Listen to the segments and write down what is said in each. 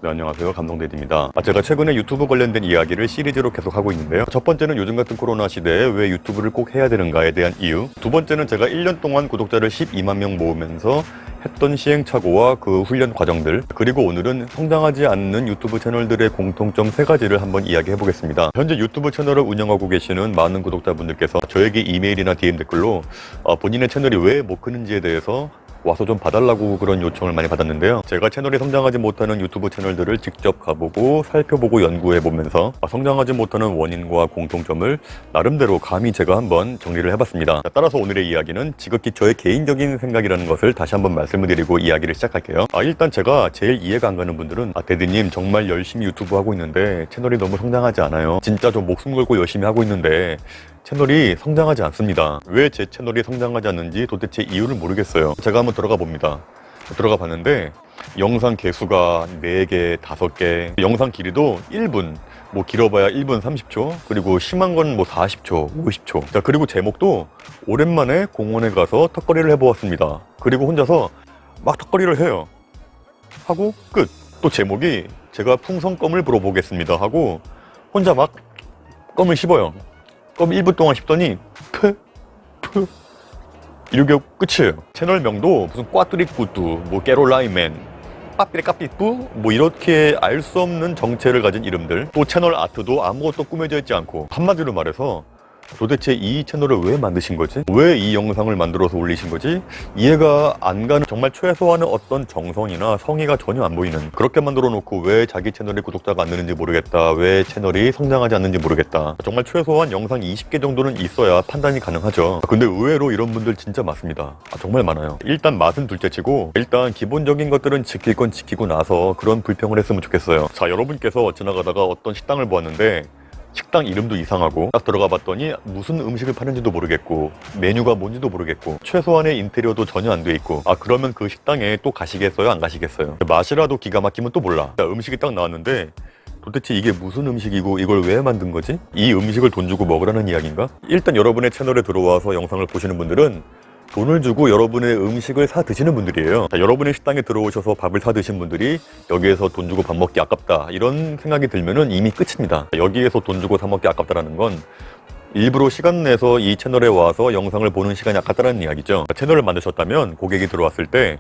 네, 안녕하세요. 감동대디입니다. 제가 최근에 유튜브 관련된 이야기를 시리즈로 계속 하고 있는데요. 첫 번째는 요즘 같은 코로나 시대에 왜 유튜브를 꼭 해야 되는가에 대한 이유. 두 번째는 제가 1년 동안 구독자를 12만 명 모으면서 했던 시행착오와 그 훈련 과정들. 그리고 오늘은 성장하지 않는 유튜브 채널들의 공통점 3가지를 한번 이야기해 보겠습니다. 현재 유튜브 채널을 운영하고 계시는 많은 구독자분들께서 저에게 이메일이나 DM 댓글로 본인의 채널이 왜 못 크는지에 대해서 와서 좀 봐달라고 그런 요청을 많이 받았는데요. 제가 채널이 성장하지 못하는 유튜브 채널들을 직접 가보고 살펴보고 연구해보면서 성장하지 못하는 원인과 공통점을 나름대로 감히 제가 한번 정리를 해봤습니다. 따라서 오늘의 이야기는 지극히 저의 개인적인 생각이라는 것을 다시 한번 말씀을 드리고 이야기를 시작할게요. 일단 제가 제일 이해가 안 가는 분들은 대디님 정말 열심히 유튜브 하고 있는데 채널이 너무 성장하지 않아요. 진짜 좀 목숨 걸고 열심히 하고 있는데 채널이 성장하지 않습니다. 왜 제 채널이 성장하지 않는지 도대체 이유를 모르겠어요. 제가 한번 들어가 봅니다. 들어가 봤는데 영상 개수가 4개, 5개, 영상 길이도 1분, 뭐 길어봐야 1분 30초, 그리고 심한 건 뭐 40초, 50초. 자, 그리고 제목도 오랜만에 공원에 가서 턱걸이를 해보았습니다. 그리고 혼자서 막 턱걸이를 해요. 하고 끝. 또 제목이 제가 풍선껌을 불어보겠습니다 하고 혼자 막 껌을 씹어요. 껌 1분 동안 씹더니 이렇게 끝이에요. 채널명도 무슨 꽈뚜리꾸뚜, 뭐 깨롤라이맨, 빠삐레까삐뿌 뭐 이렇게 알 수 없는 정체를 가진 이름들. 또 채널 아트도 아무것도 꾸며져 있지 않고, 한마디로 말해서 도대체 이 채널을 왜 만드신 거지? 왜 이 영상을 만들어서 올리신 거지? 이해가 안 가는, 정말 최소한의 어떤 정성이나 성의가 전혀 안 보이는, 그렇게 만들어 놓고 왜 자기 채널에 구독자가 안 느는지 모르겠다, 왜 채널이 성장하지 않는지 모르겠다. 정말 최소한 영상 20개 정도는 있어야 판단이 가능하죠. 근데 의외로 이런 분들 진짜 많습니다. 정말 많아요. 일단 맛은 둘째치고 일단 기본적인 것들은 지킬 건 지키고 나서 그런 불평을 했으면 좋겠어요. 자, 여러분께서 지나가다가 어떤 식당을 보았는데 식당 이름도 이상하고 딱 들어가 봤더니 무슨 음식을 파는지도 모르겠고 메뉴가 뭔지도 모르겠고 최소한의 인테리어도 전혀 안 돼 있고, 그러면 그 식당에 또 가시겠어요? 안 가시겠어요? 맛이라도 기가 막히면 또 몰라. 자, 음식이 딱 나왔는데 도대체 이게 무슨 음식이고 이걸 왜 만든 거지? 이 음식을 돈 주고 먹으라는 이야기인가? 일단 여러분의 채널에 들어와서 영상을 보시는 분들은 돈을 주고 여러분의 음식을 사 드시는 분들이에요. 자, 여러분의 식당에 들어오셔서 밥을 사 드신 분들이 여기에서 돈 주고 밥 먹기 아깝다 이런 생각이 들면은 이미 끝입니다. 여기에서 돈 주고 사 먹기 아깝다라는 건 일부러 시간 내서 이 채널에 와서 영상을 보는 시간이 아깝다는 이야기죠. 채널을 만드셨다면 고객이 들어왔을 때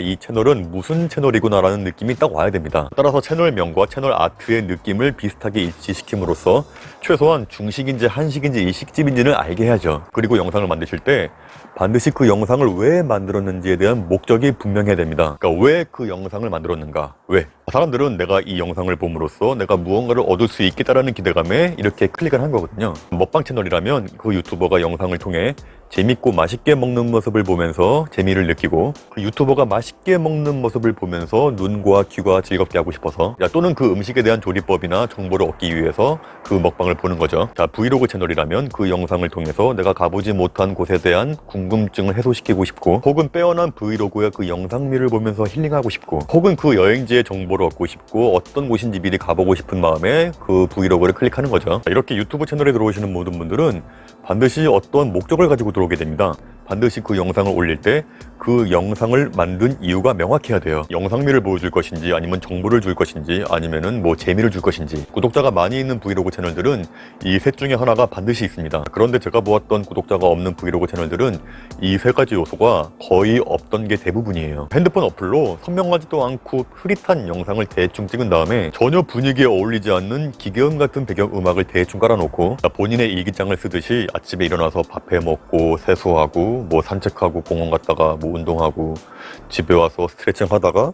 이 채널은 무슨 채널이구나 라는 느낌이 딱 와야 됩니다. 따라서 채널명과 채널 아트의 느낌을 비슷하게 일치시킴으로써 최소한 중식인지 한식인지 일식집인지는 알게 해야죠. 그리고 영상을 만드실 때 반드시 그 영상을 왜 만들었는지에 대한 목적이 분명해야 됩니다. 그러니까 왜 그 영상을 만들었는가? 왜? 사람들은 내가 이 영상을 봄으로써 내가 무언가를 얻을 수 있겠다라는 기대감에 이렇게 클릭을 한 거거든요. 먹방 채널이라면 그 유튜버가 영상을 통해 재밌고 맛있게 먹는 모습을 보면서 재미를 느끼고, 그 유튜버가 맛있게 먹는 모습을 보면서 눈과 귀가 즐겁게 하고 싶어서, 또는 그 음식에 대한 조리법이나 정보를 얻기 위해서 그 먹방을 보는 거죠. 자, 브이로그 채널이라면 그 영상을 통해서 내가 가보지 못한 곳에 대한 궁금증을 해소시키고 싶고, 혹은 빼어난 브이로그의 그 영상미를 보면서 힐링하고 싶고, 혹은 그 여행지의 정보를 얻고 싶고 어떤 곳인지 미리 가보고 싶은 마음에 그 브이로그를 클릭하는 거죠. 이렇게 유튜브 채널에 들어오시는 모든 분들은 반드시 어떤 목적을 가지고 들어오게 됩니다. 반드시 그 영상을 올릴 때 그 영상을 만든 이유가 명확해야 돼요. 영상미를 보여줄 것인지, 아니면 정보를 줄 것인지, 아니면은 뭐 재미를 줄 것인지. 구독자가 많이 있는 브이로그 채널들은 이 셋 중에 하나가 반드시 있습니다. 그런데 제가 보았던 구독자가 없는 브이로그 채널들은 이 3가지 요소가 거의 없던 게 대부분이에요. 핸드폰 어플로 선명하지도 않고 흐릿한 영상을 대충 찍은 다음에 전혀 분위기에 어울리지 않는 기계음 같은 배경음악을 대충 깔아놓고 본인의 일기장을 쓰듯이 아침에 일어나서 밥 해먹고 세수하고 뭐 산책하고 공원 갔다가 뭐 운동하고 집에 와서 스트레칭 하다가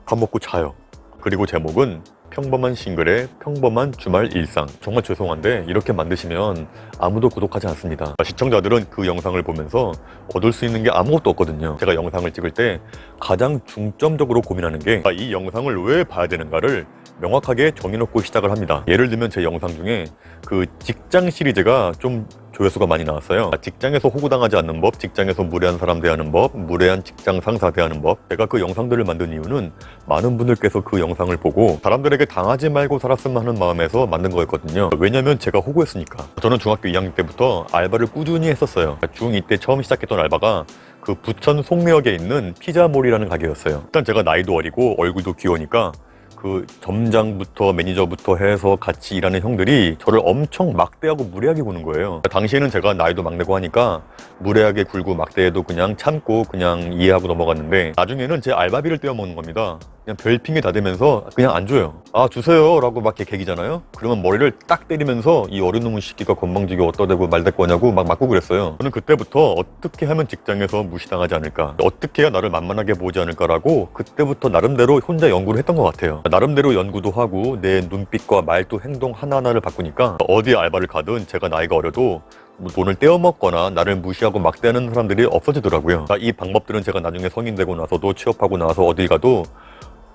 밥 먹고 자요. 그리고 제목은 평범한 싱글의 평범한 주말 일상. 정말 죄송한데 이렇게 만드시면 아무도 구독하지 않습니다. 시청자들은 그 영상을 보면서 얻을 수 있는 게 아무것도 없거든요. 제가 영상을 찍을 때 가장 중점적으로 고민하는 게 이 영상을 왜 봐야 되는가를 명확하게 정해놓고 시작을 합니다. 예를 들면 제 영상 중에 그 직장 시리즈가 좀 조회수가 많이 나왔어요. 직장에서 호구당하지 않는 법, 직장에서 무례한 사람 대하는 법, 무례한 직장 상사 대하는 법. 제가 그 영상들을 만든 이유는 많은 분들께서 그 영상을 보고 사람들에게 당하지 말고 살았으면 하는 마음에서 만든 거였거든요. 왜냐면 제가 호구였으니까. 저는 중학교 2학년 때부터 알바를 꾸준히 했었어요. 중2 때 처음 시작했던 알바가 그 부천 송내역에 있는 피자몰이라는 가게였어요. 일단 제가 나이도 어리고 얼굴도 귀여우니까 그 점장부터 매니저부터 해서 같이 일하는 형들이 저를 엄청 막대하고 무례하게 구는 거예요. 당시에는 제가 나이도 막내고 하니까 무례하게 굴고 막대해도 그냥 참고 그냥 이해하고 넘어갔는데, 나중에는 제 알바비를 떼어먹는 겁니다. 그냥 별핑계 다 대면서 그냥 안 줘요. 아, 주세요 라고 막 이렇게 개기잖아요. 그러면 머리를 딱 때리면서 이 어린놈의 새끼가 건방지게 어디다 대고 말대꾸 하냐고 막 맞고 그랬어요. 저는 그때부터 어떻게 하면 직장에서 무시당하지 않을까, 어떻게 해야 나를 만만하게 보지 않을까라고 그때부터 나름대로 혼자 연구를 했던 것 같아요. 나름대로 연구도 하고 내 눈빛과 말투, 행동 하나하나를 바꾸니까 어디 알바를 가든 제가 나이가 어려도 돈을 떼어먹거나 나를 무시하고 막대하는 사람들이 없어지더라고요. 이 방법들은 제가 나중에 성인 되고 나서도 취업하고 나서 어딜 가도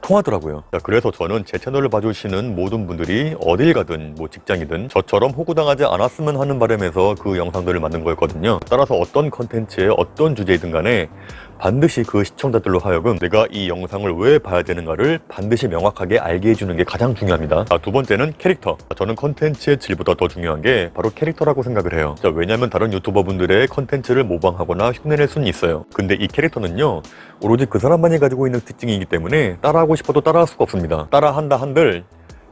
통하더라고요. 그래서 저는 제 채널을 봐주시는 모든 분들이 어딜 가든 뭐 직장이든 저처럼 호구당하지 않았으면 하는 바람에서 그 영상들을 만든 거였거든요. 따라서 어떤 컨텐츠에 어떤 주제이든 간에 반드시 그 시청자들로 하여금 내가 이 영상을 왜 봐야 되는가를 반드시 명확하게 알게 해주는 게 가장 중요합니다. 두 번째는 캐릭터. 저는 컨텐츠의 질보다 더 중요한 게 바로 캐릭터라고 생각을 해요. 왜냐하면 다른 유튜버 분들의 컨텐츠를 모방하거나 흉내낼 수는 있어요. 근데 이 캐릭터는요, 오로지 그 사람만이 가지고 있는 특징이기 때문에 따라하고 싶어도 따라할 수가 없습니다. 따라한다 한들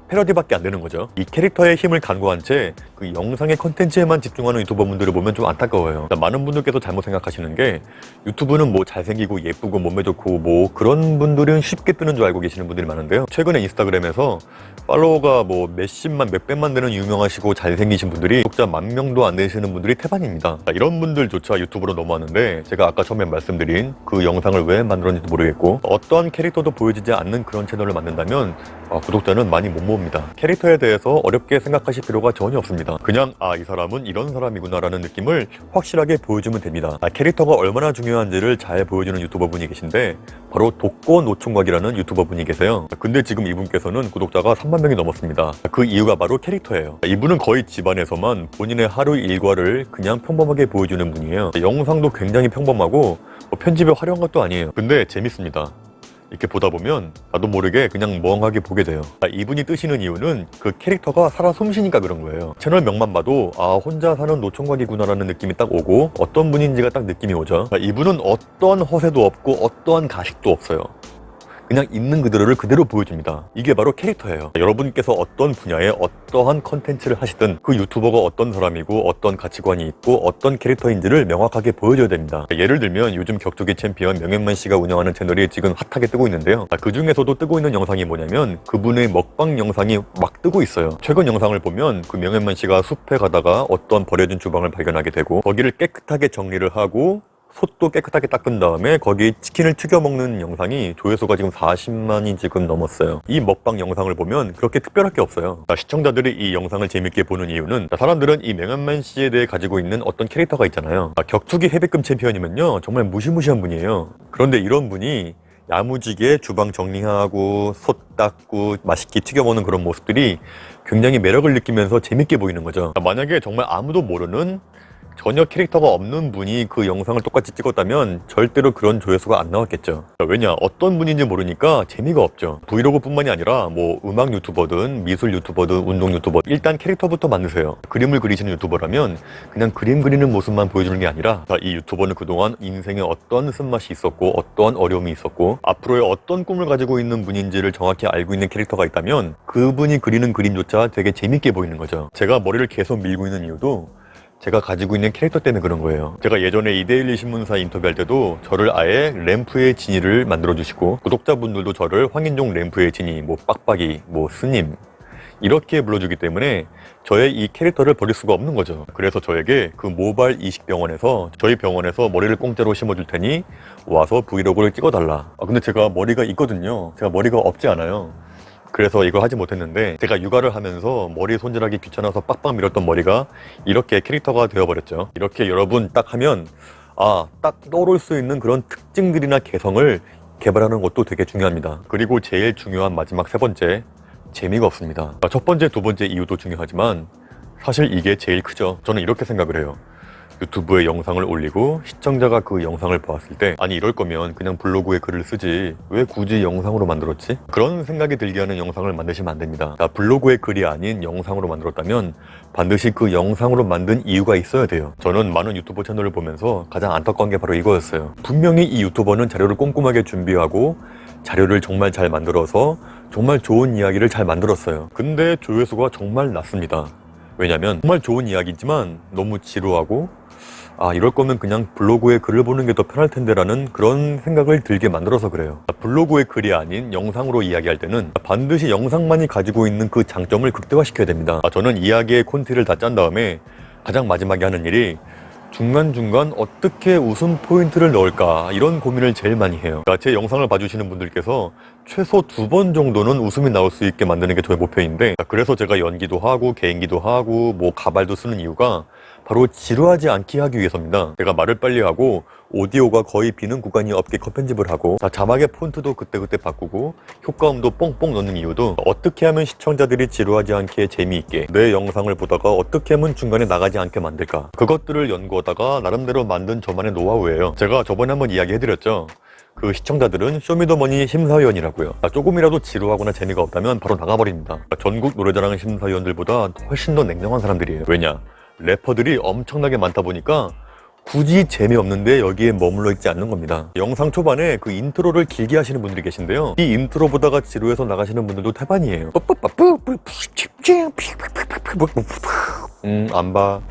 패러디밖에 안 되는 거죠. 이 캐릭터의 힘을 간과한 채 그 영상의 컨텐츠에만 집중하는 유튜버분들을 보면 좀 안타까워요. 많은 분들께서 잘못 생각하시는 게 유튜브는 뭐 잘생기고 예쁘고 몸매 좋고 뭐 그런 분들은 쉽게 뜨는 줄 알고 계시는 분들이 많은데요. 최근에 인스타그램에서 팔로워가 뭐 몇십만 몇백만 되는 유명하시고 잘생기신 분들이 구독자 10,000명도 안 되시는 분들이 태반입니다. 이런 분들조차 유튜브로 넘어왔는데, 제가 아까 처음에 말씀드린 그 영상을 왜 만들었는지도 모르겠고 어떠한 캐릭터도 보여지지 않는 그런 채널을 만든다면 구독자는 많이 못 모읍니다. 캐릭터에 대해서 어렵게 생각하실 필요가 전혀 없습니다. 그냥 이 사람은 이런 사람이구나 라는 느낌을 확실하게 보여주면 됩니다. 캐릭터가 얼마나 중요한지를 잘 보여주는 유튜버 분이 계신데 바로 독거노총각이라는 유튜버 분이 계세요. 근데 지금 이분께서는 구독자가 30,000명이 넘었습니다. 그 이유가 바로 캐릭터예요. 이분은 거의 집안에서만 본인의 하루 일과를 그냥 평범하게 보여주는 분이에요. 영상도 굉장히 평범하고 편집에 화려한 것도 아니에요. 근데 재밌습니다. 이렇게 보다 보면 나도 모르게 그냥 멍하게 보게 돼요. 이분이 뜨시는 이유는 그 캐릭터가 살아 숨쉬니까 그런 거예요. 채널명만 봐도 혼자 사는 노총각이구나 라는 느낌이 딱 오고 어떤 분인지가 딱 느낌이 오죠. 이분은 어떠한 허세도 없고 어떠한 가식도 없어요. 그냥 있는 그대로를 그대로 보여줍니다. 이게 바로 캐릭터예요. 여러분께서 어떤 분야에 어떠한 컨텐츠를 하시든 그 유튜버가 어떤 사람이고 어떤 가치관이 있고 어떤 캐릭터인지를 명확하게 보여줘야 됩니다. 예를 들면 요즘 격투기 챔피언 명현만 씨가 운영하는 채널이 지금 핫하게 뜨고 있는데요. 그 중에서도 뜨고 있는 영상이 뭐냐면 그분의 먹방 영상이 막 뜨고 있어요. 최근 영상을 보면 그 명현만 씨가 숲에 가다가 어떤 버려진 주방을 발견하게 되고 거기를 깨끗하게 정리를 하고 솥도 깨끗하게 닦은 다음에 거기 치킨을 튀겨 먹는 영상이 조회수가 지금 40만이 지금 넘었어요. 이 먹방 영상을 보면 그렇게 특별할 게 없어요. 시청자들이 이 영상을 재밌게 보는 이유는 사람들은 이 명현만 씨에 대해 가지고 있는 어떤 캐릭터가 있잖아요. 격투기 헤비급 챔피언이면요 정말 무시무시한 분이에요. 그런데 이런 분이 야무지게 주방 정리하고 솥 닦고 맛있게 튀겨 먹는 그런 모습들이 굉장히 매력을 느끼면서 재밌게 보이는 거죠. 만약에 정말 아무도 모르는 전혀 캐릭터가 없는 분이 그 영상을 똑같이 찍었다면 절대로 그런 조회수가 안 나왔겠죠. 왜냐? 어떤 분인지 모르니까 재미가 없죠. 브이로그 뿐만이 아니라 뭐 음악 유튜버든 미술 유튜버든 운동 유튜버, 일단 캐릭터부터 만드세요. 그림을 그리시는 유튜버라면 그냥 그림 그리는 모습만 보여주는 게 아니라 이 유튜버는 그동안 인생에 어떤 쓴맛이 있었고 어떤 어려움이 있었고 앞으로의 어떤 꿈을 가지고 있는 분인지를 정확히 알고 있는 캐릭터가 있다면 그분이 그리는 그림조차 되게 재밌게 보이는 거죠. 제가 머리를 계속 밀고 있는 이유도 제가 가지고 있는 캐릭터 때문에 그런 거예요. 제가 예전에 이데일리 신문사 인터뷰할 때도 저를 아예 램프의 진이를 만들어주시고 구독자분들도 저를 황인종 램프의 진이, 뭐 빡빡이, 뭐 스님 이렇게 불러주기 때문에 저의 이 캐릭터를 버릴 수가 없는 거죠. 그래서 저에게 그 모발 이식병원에서 저희 병원에서 머리를 공짜로 심어줄 테니 와서 브이로그를 찍어달라. 근데 제가 머리가 있거든요. 제가 머리가 없지 않아요. 그래서 이걸 하지 못했는데 제가 육아를 하면서 머리 손질하기 귀찮아서 빡빡 밀었던 머리가 이렇게 캐릭터가 되어버렸죠. 이렇게 여러분 딱 하면 딱 떠오를 수 있는 그런 특징들이나 개성을 개발하는 것도 되게 중요합니다. 그리고 제일 중요한 마지막 세 번째, 재미가 없습니다. 첫 번째, 두 번째 이유도 중요하지만 사실 이게 제일 크죠. 저는 이렇게 생각을 해요. 유튜브에 영상을 올리고 시청자가 그 영상을 보았을 때 아니 이럴 거면 그냥 블로그에 글을 쓰지 왜 굳이 영상으로 만들었지? 그런 생각이 들게 하는 영상을 만드시면 안 됩니다. 블로그의 글이 아닌 영상으로 만들었다면 반드시 그 영상으로 만든 이유가 있어야 돼요. 저는 많은 유튜버 채널을 보면서 가장 안타까운 게 바로 이거였어요. 분명히 이 유튜버는 자료를 꼼꼼하게 준비하고 자료를 정말 잘 만들어서 정말 좋은 이야기를 잘 만들었어요. 근데 조회수가 정말 낮습니다. 왜냐면 정말 좋은 이야기지만 너무 지루하고 이럴 거면 그냥 블로그에 글을 보는 게 더 편할 텐데 라는 그런 생각을 들게 만들어서 그래요. 블로그의 글이 아닌 영상으로 이야기할 때는 반드시 영상만이 가지고 있는 그 장점을 극대화시켜야 됩니다. 저는 이야기의 콘티를 다 짠 다음에 가장 마지막에 하는 일이 중간중간 어떻게 웃음 포인트를 넣을까 이런 고민을 제일 많이 해요. 제 영상을 봐주시는 분들께서 최소 2번 정도는 웃음이 나올 수 있게 만드는 게 저의 목표인데, 그래서 제가 연기도 하고 개인기도 하고 뭐 가발도 쓰는 이유가 바로 지루하지 않게 하기 위해서입니다. 제가 말을 빨리 하고 오디오가 거의 비는 구간이 없게 컷 편집을 하고 자막의 폰트도 그때그때 바꾸고 효과음도 뽕뽕 넣는 이유도 어떻게 하면 시청자들이 지루하지 않게 재미있게 내 영상을 보다가 어떻게 하면 중간에 나가지 않게 만들까, 그것들을 연구하다가 나름대로 만든 저만의 노하우예요. 제가 저번에 한번 이야기해드렸죠. 그 시청자들은 쇼미더머니 심사위원이라고요. 조금이라도 지루하거나 재미가 없다면 바로 나가버립니다. 전국 노래자랑 심사위원들보다 훨씬 더 냉정한 사람들이에요. 왜냐? 래퍼들이 엄청나게 많다 보니까 굳이 재미없는데 여기에 머물러 있지 않는 겁니다. 영상 초반에 그 인트로를 길게 하시는 분들이 계신데요, 이 인트로 보다가 지루해서 나가시는 분들도 태반이에요. 안 봐.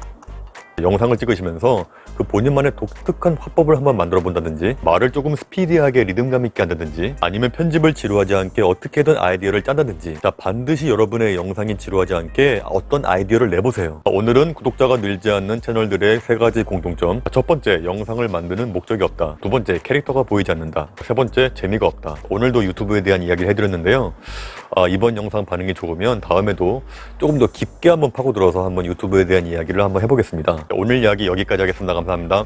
영상을 찍으시면서 그 본인만의 독특한 화법을 한번 만들어 본다든지, 말을 조금 스피디하게 리듬감 있게 한다든지, 아니면 편집을 지루하지 않게 어떻게든 아이디어를 짠다든지, 반드시 여러분의 영상이 지루하지 않게 어떤 아이디어를 내보세요. 오늘은 구독자가 늘지 않는 채널들의 3가지 공통점. 첫 번째, 영상을 만드는 목적이 없다. 두 번째, 캐릭터가 보이지 않는다. 세 번째, 재미가 없다. 오늘도 유튜브에 대한 이야기를 해드렸는데요. 이번 영상 반응이 좋으면 다음에도 조금 더 깊게 한번 파고들어서 한번 유튜브에 대한 이야기를 한번 해보겠습니다. 오늘 이야기 여기까지 하겠습니다. 감사합니다.